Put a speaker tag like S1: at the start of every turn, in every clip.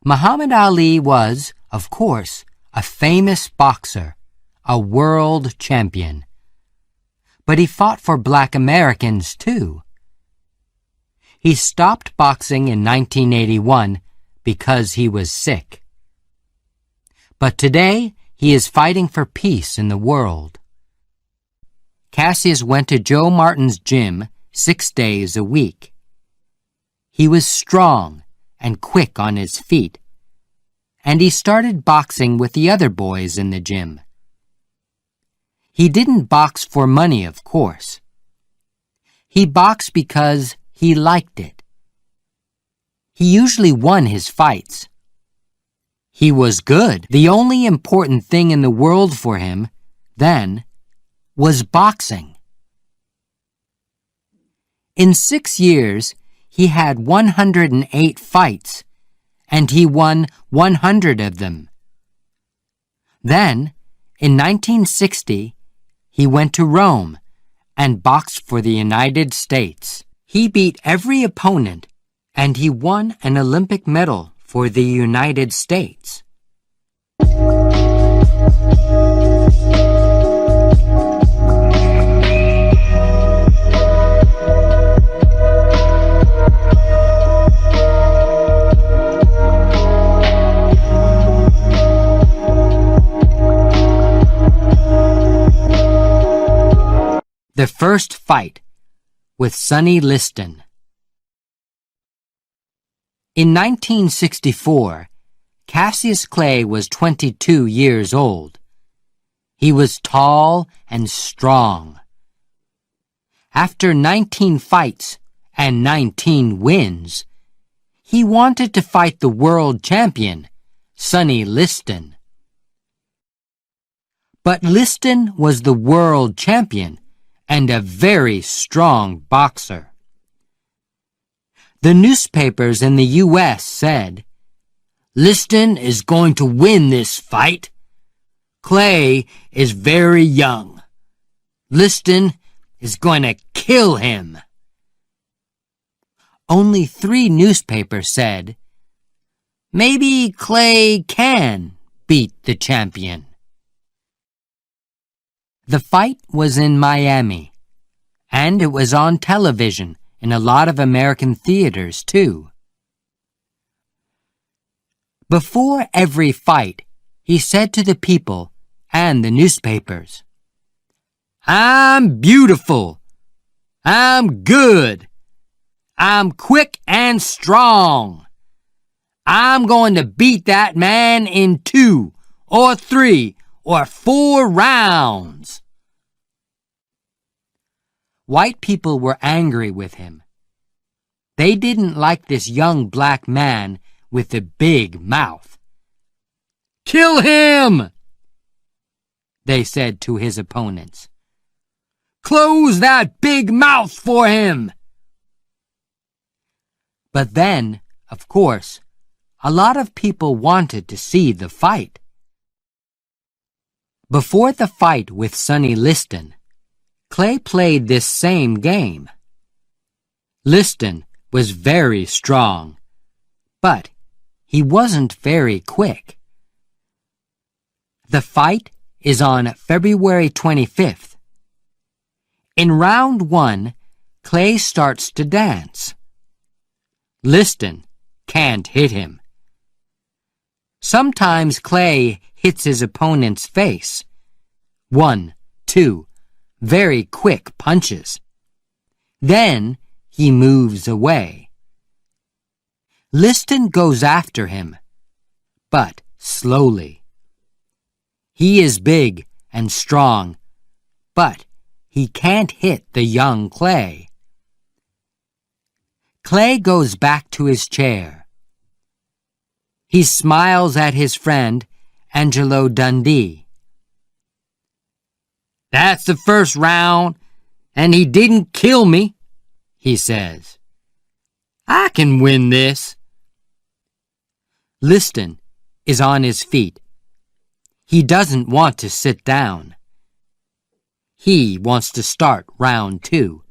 S1: Muhammad Ali was, of course, a famous boxer, a world champion. But he fought for black Americans too. He stopped boxing in 1981 because he was sick. But today, he is fighting for peace in the world. Cassius went to Joe Martin's gym 6 days a week. He was strong and quick on his feet, and he started boxing with the other boys in the gym. He didn't box for money, of course. He boxed because he liked it. He usually won his fights. He was good. The only important thing in the world for him, then, was boxing. In 6 years, he had 108 fights, and he won 100 of them. Then, in 1960, he went to Rome and boxed for the United States. He beat every opponent, and he won an Olympic medal for the United States. The first fight with Sonny Liston. In 1964, Cassius Clay was 22 years old. He was tall and strong. After 19 fights and 19 wins, he wanted to fight the world champion, Sonny Liston. But Liston was the world champion and a very strong boxer. The newspapers in the U.S. said, "Liston is going to win this fight. Clay is very young. Liston is going to kill him." Only 3 newspapers said, "Maybe Clay can beat the champion." The fight was in Miami, and it was on television in a lot of American theaters, too. Before every fight, he said to the people and the newspapers, "I'm beautiful. I'm good. I'm quick and strong. I'm going to beat that man in 2 or 3 or 4 rounds." White people were angry with him. They didn't like this young black man with the big mouth. "Kill him!" they said to his opponents. "Close that big mouth for him!" But then, of course, a lot of people wanted to see the fight. Before the fight with Sonny Liston, Clay played this same game. Liston was very strong, but he wasn't very quick. The fight is on February 25th. In round 1, Clay starts to dance. Liston can't hit him. Sometimes Clay hits his opponent's face. 1, 2, very quick punches. Then he moves away. Liston goes after him, but slowly. He is big and strong, but he can't hit the young Clay. Clay goes back to his chair. He smiles at his friend, Angelo Dundee. "That's the first round, and he didn't kill me," he says. "I can win this." Liston is on his feet. He doesn't want to sit down. He wants to start round 2.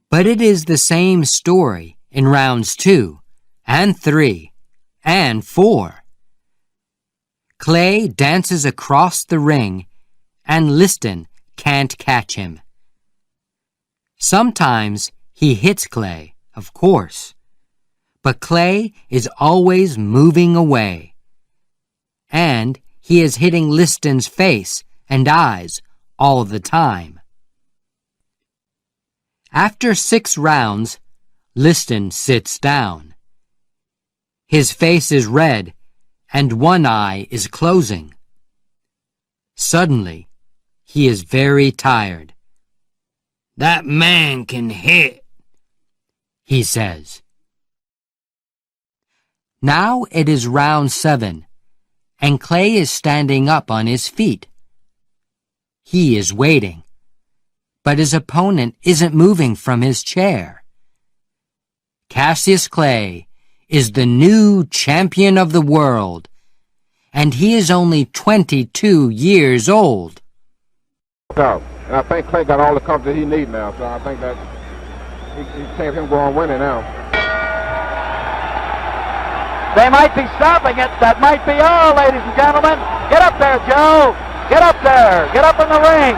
S1: But it is the same story in rounds 2 and 3. and 4. Clay dances across the ring, and Liston can't catch him. Sometimes he hits Clay, of course, but Clay is always moving away, and he is hitting Liston's face and eyes all the time. After 6 rounds, Liston sits down. His face is red, and one eye is closing. Suddenly, he is very tired. "That man can hit," he says. Now it is round 7, and Clay is standing up on his feet. He is waiting, but his opponent isn't moving from his chair. Cassius Clay is the new champion of the world, and he is only 22 years old.
S2: And I think Clay got all the confidence he needs now, so I think that he can't him go on winning now.
S3: They might be stopping it. That might be all, ladies and gentlemen. Get up there, Joe. Get up there. Get up in the ring.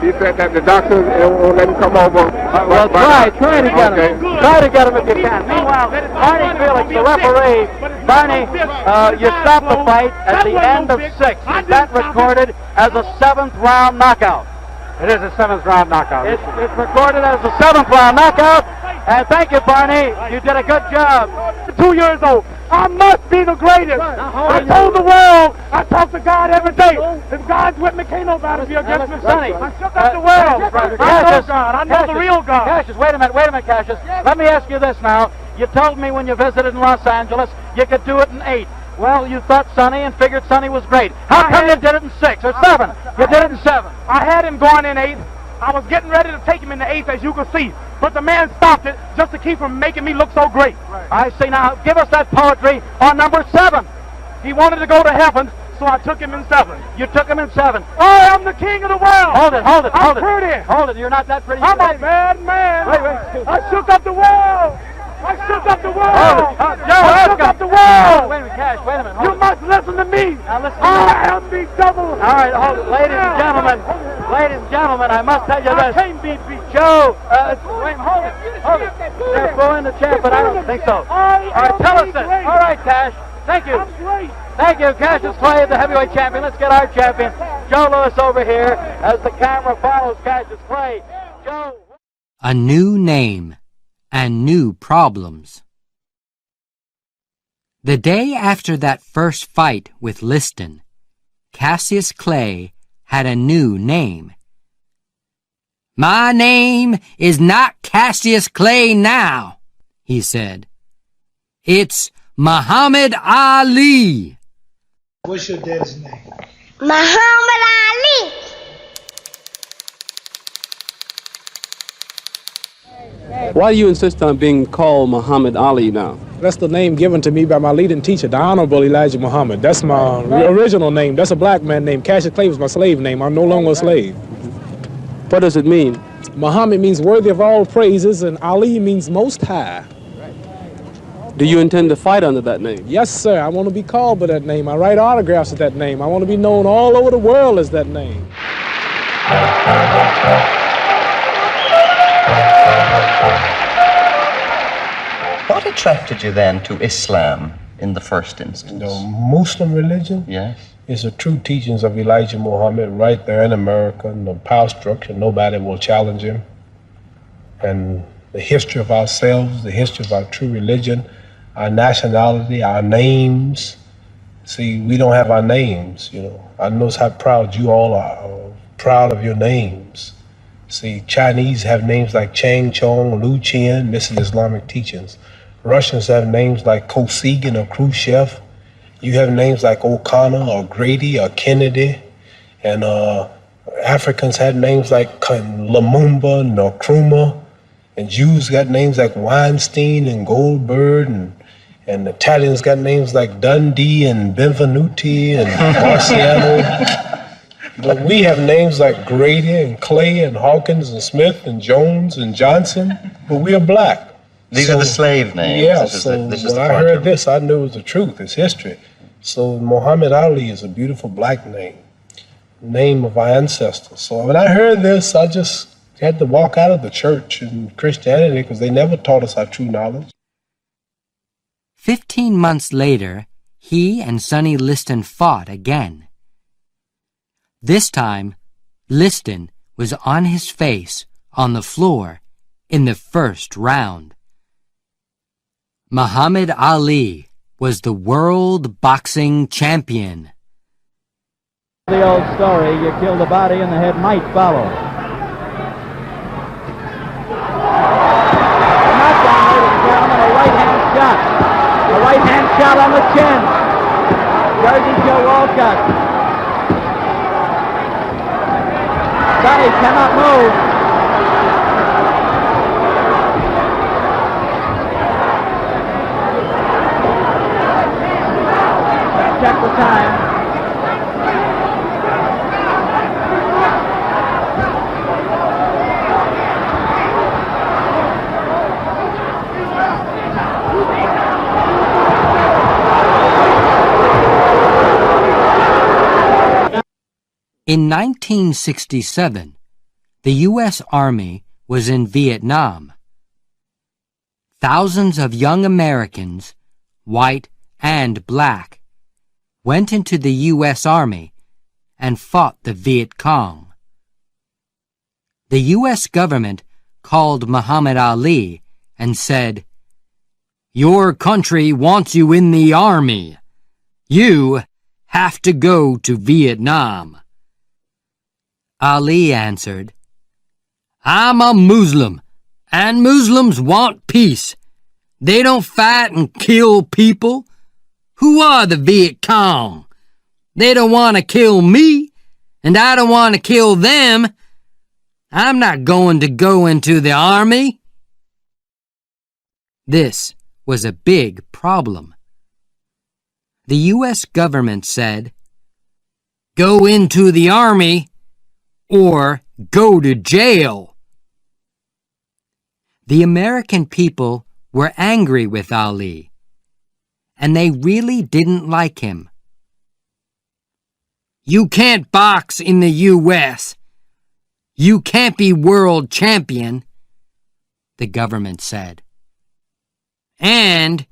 S2: He said that the doctor won't let him come over.
S3: Well, try to get him. Try to get him if you can. Meanwhile, Barney Felix, the referee. Barney, you stopped the fight at the end of 6. Is that recorded as a 7th round knockout?
S4: It is a 7th round knockout.
S3: It's recorded as a 7th round knockout. And thank you, Barney. You did a good job.
S4: 2 years old. I must be the greatest. I told the world. I talk to God every day. If God's with me, can't nobody be against me.
S3: Sonny,
S4: I shook up the world. I know God. I know the real God.
S3: Cassius, wait a minute, Cassius. Let me ask you this now. You told me when you visited in Los Angeles you could do it in 8. Well, you thought Sonny and figured Sonny was great. How come you did it in 6 or 7? You did it in 7.
S4: I had him going in 8. I was getting ready to take him in the 8th, as you can see. But the man stopped it just to keep from making me look so great.
S3: I see. Now, give us that poetry on number 7.
S4: He wanted to go to heaven, so I took him in 7.
S3: You took him in 7.
S4: I am the king of the world.
S3: Hold it.
S4: I'm pretty.
S3: Hold it. You're not that pretty.
S4: I'm a bad man.
S3: Wait.
S4: I shook up the world. I shook up the world.
S3: Hold it. Joe,
S4: I shook up the world.
S3: Wait a minute, Cash. Wait a minute.
S4: You must listen to me.
S3: Now listen.
S4: I am the devil.
S3: All right, hold it. Ladies and gentlemen, I must tell you
S4: I
S3: this.
S4: can't be beat.
S3: Joe, wait, hold it. They're booing the champ, but I don't think so. All right, tell us this. All right, Cash. Thank you.
S4: I'm great.
S3: Thank you, Cassius Clay, the heavyweight champion. Let's get our champion, Joe Louis, over here as the camera follows Cassius Clay. Joe.
S1: A new name and new problems. The day after that first fight with Liston, Cassius Clay had a new name. "My name is not Cassius Clay now," he said. "It's Muhammad Ali."
S5: What's your dad's name?
S6: Muhammad Ali.
S7: Why do you insist on being called Muhammad Ali now?
S8: That's the name given to me by my leading teacher, the Honorable Elijah Muhammad. That's my original name. That's a black man name. Cassius Clay was my slave name. I'm no longer a slave.
S7: What does it mean?
S8: Muhammad means worthy of all praises, and Ali means most high.
S7: Do you intend to fight under that name?
S8: Yes, sir. I want to be called by that name. I write autographs with that name. I want to be known all over the world as that name.
S9: What attracted you then to Islam in the first instance?
S5: The Muslim religion?
S9: Yes.
S5: It's the true teachings of Elijah Muhammad right there in America, and the power structure, nobody will challenge him. And the history of ourselves, the history of our true religion, our nationality, our names. See, we don't have our names, you know. I know how proud you all are, proud of your names. See, Chinese have names like Chang Chong, Lu Qian. This is Islamic teachings. Russians have names like Kosygin or Khrushchev. You have names like O'Connor or Grady or Kennedy. And Africans had names like Lumumba, Nkrumah. And Jews got names like Weinstein and Goldberg And the Italians got names like Dundee and Benvenuti and Marciano. But we have names like Grady and Clay and Hawkins and Smith and Jones and Johnson, but we are black.
S9: These are the slave names.
S5: Yeah,
S9: This is
S5: when
S9: the
S5: I
S9: part
S5: heard this, I knew it was the truth. It's history. So Muhammad Ali is a beautiful black name of our ancestors. So when I heard this, I just had to walk out of the church and Christianity because they never taught us our true knowledge.
S1: 15 months later, he and Sonny Liston fought again. This time, Liston was on his face on the floor in the first round. Muhammad Ali was the world boxing champion.
S3: The old story, you kill the body and the head might follow. The knockdown, ladies and gentlemen, a right-hand shot. A right-hand shot on the chin. Jersey Joe Walcott. Sonny cannot move. Check the time.
S1: In 1967, the U.S. Army was in Vietnam. Thousands of young Americans, white and black, went into the U.S. Army and fought the Viet Cong. The U.S. government called Muhammad Ali and said, "Your country wants you in the Army. You have to go to Vietnam." Ali answered, "I'm a Muslim, and Muslims want peace. They don't fight and kill people. Who are the Viet Cong? They don't want to kill me, and I don't want to kill them. I'm not going to go into the army." This was a big problem. The U.S. government said, "Go into the army or go to jail." The American people were angry with Ali, and they really didn't like him. "You can't box in the U.S. You can't be world champion," the government said. "And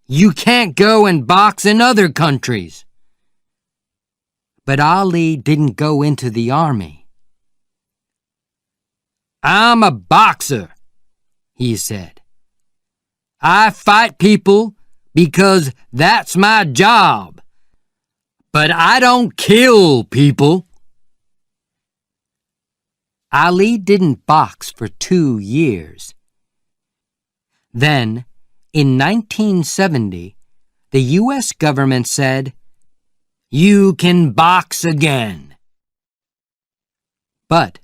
S1: you can't go and box in other countries." But Ali didn't go into the army. "I'm a boxer," he said. "I fight people because that's my job. But I don't kill people." Ali didn't box for 2 years. Then, in 1970, the U.S. government said, "You can box again." But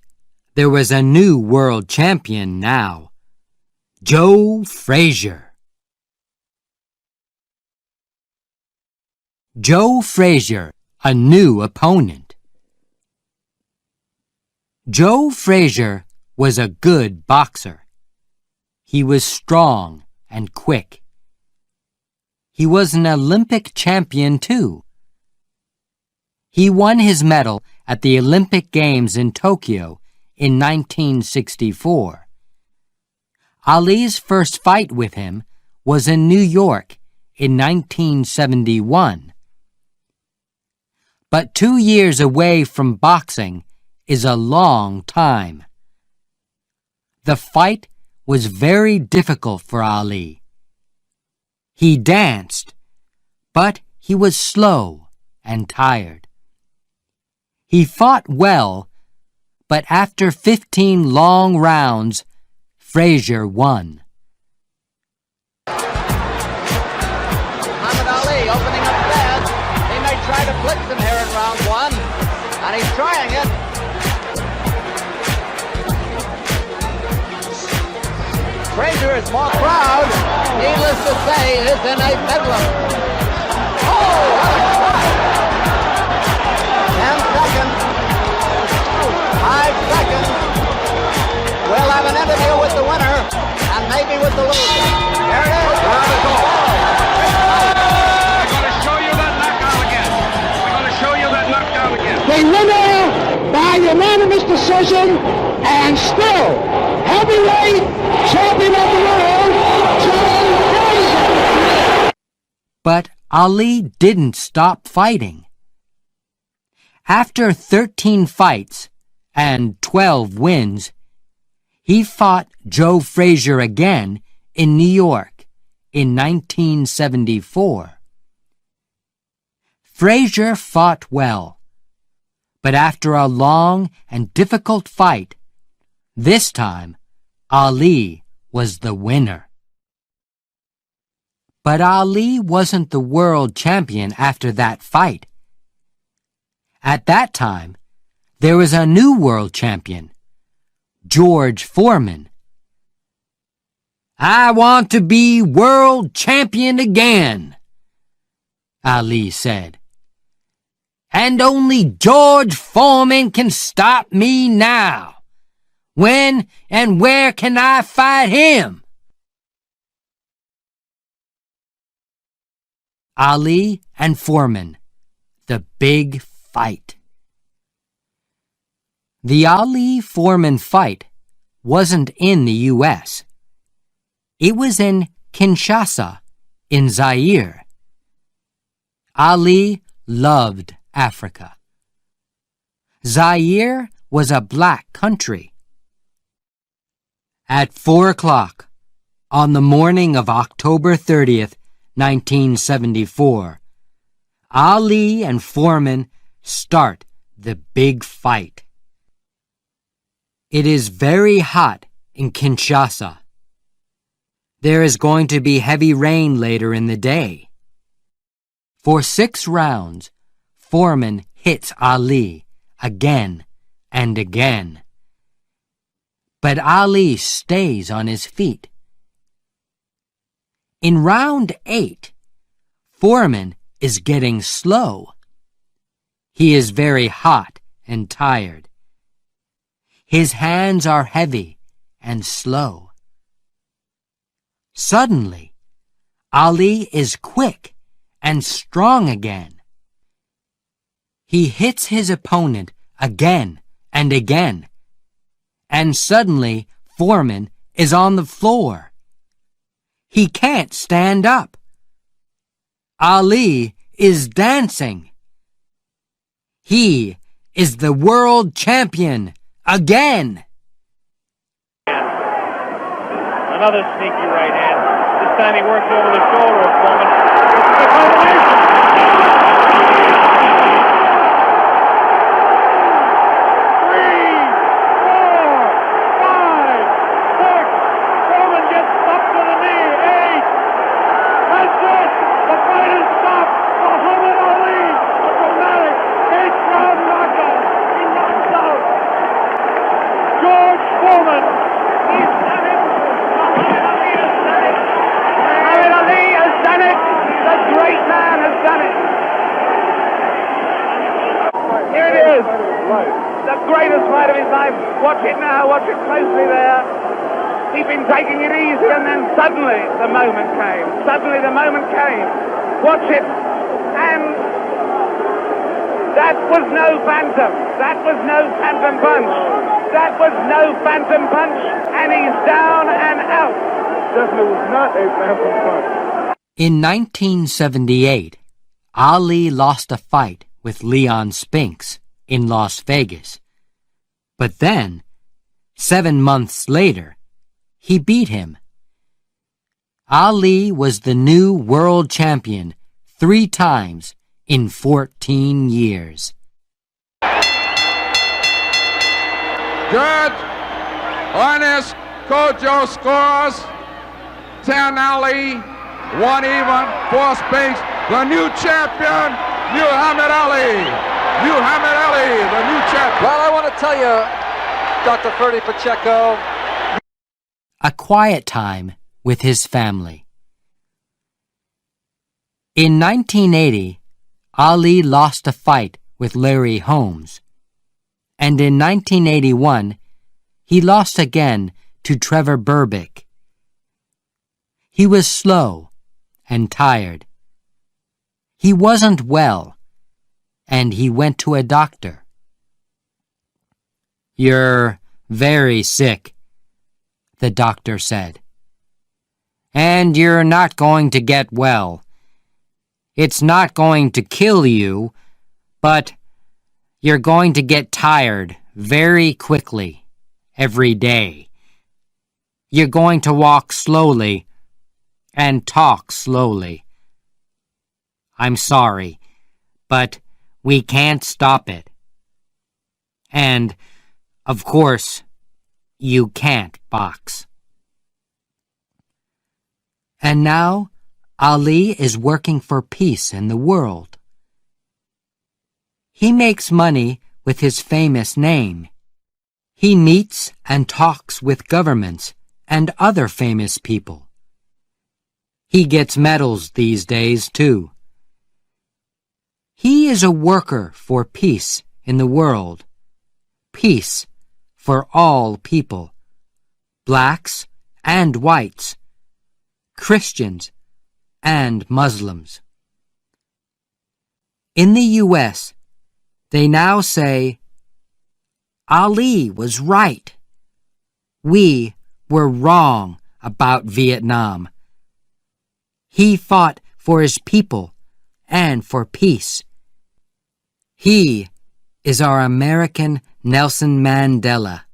S1: there was a new world champion now, Joe Frazier. Joe Frazier, a new opponent. Joe Frazier was a good boxer. He was strong and quick. He was an Olympic champion too. He won his medal at the Olympic Games in Tokyo in 1964. Ali's first fight with him was in New York in 1971. But 2 years away from boxing is a long time. The fight was very difficult for Ali. He danced, but he was slow and tired. He fought well, but after 15 long rounds, Frazier won.
S3: Muhammad Ali opening up bad. He may try to blitz him here in round one, and he's trying it. Frazier There is more crowd. Needless to say, it is in a bedlam. Oh, what a fight! 10 seconds. 5 seconds. We'll have an interview with the winner and maybe with the loser. There it is.
S10: We're going to show you that knockout again. We're going to show you that knockout again.
S4: The winner by unanimous decision and still heavyweight champion of the world, Joe Frazier.
S1: But Ali didn't stop fighting. After 13 fights and 12 wins, he fought Joe Frazier again in New York in 1974. Frazier fought well, but after a long and difficult fight, this time Ali was the winner. But Ali wasn't the world champion after that fight. At that time, there was a new world champion, George Foreman. "I want to be world champion again," Ali said. "And only George Foreman can stop me now. When and where can I fight him?" Ali and Foreman, the big fight. The Ali-Foreman fight wasn't in the U.S. It was in Kinshasa, in Zaire. Ali loved Africa. Zaire was a black country. At 4 o'clock, on the morning of October 30th, 1974, Ali and Foreman start the big fight. It is very hot in Kinshasa. There is going to be heavy rain later in the day. For 6 rounds, Foreman hits Ali again and again. But Ali stays on his feet. In round 8, Foreman is getting slow. He is very hot and tired. His hands are heavy and slow. Suddenly, Ali is quick and strong again. He hits his opponent again and again, and suddenly Foreman is on the floor. He can't stand up. Ali is dancing. He is the world champion again.
S4: Another sneaky right hand. This time he works over the shoulder of Foreman. This is a combination. 3, 4, 5, 6. Foreman gets up to the knee. 8. That's it. The fight is stopped. Muhammad Ali, a dramatic 8th-round knockout. He knocks out George Foreman. He's done it. Muhammad Ali has done it. The great man has done it. Here it is. The greatest fight of his life. Watch it now. Watch it closely there. He'd been taking it easy, and then suddenly the moment came. Suddenly the moment came. Watch it. And that was no phantom. That was no phantom punch. That was no phantom punch. And he's down and out. Definitely was not a phantom punch.
S1: In 1978, Ali lost a fight with Leon Spinks in Las Vegas. But then, 7 months later, he beat him. Ali was the new world champion 3 times in 14 years.
S2: Judge, on this, Kojo scores 10 Ali, 1 even, 4 Spinks. The new champion, Muhammad Ali. Muhammad Ali, the new champion.
S3: Well, I want to tell you, Dr. Ferdy Pacheco.
S1: A quiet time with his family. In 1980, Ali lost a fight with Larry Holmes, and in 1981, he lost again to Trevor Berbick. He was slow and tired. He wasn't well, and he went to a doctor. "You're very sick," the doctor said. "And you're not going to get well. It's not going to kill you, but you're going to get tired very quickly every day. You're going to walk slowly and talk slowly. I'm sorry, but we can't stop it. And, of course, you can't box." And now, Ali is working for peace in the world. He makes money with his famous name. He meets and talks with governments and other famous people. He gets medals these days, too. He is a worker for peace in the world. Peace for all people, blacks and whites, Christians and Muslims. In the U.S., they now say, "Ali was right. We were wrong about Vietnam. He fought for his people and for peace. He is our American Nelson Mandela."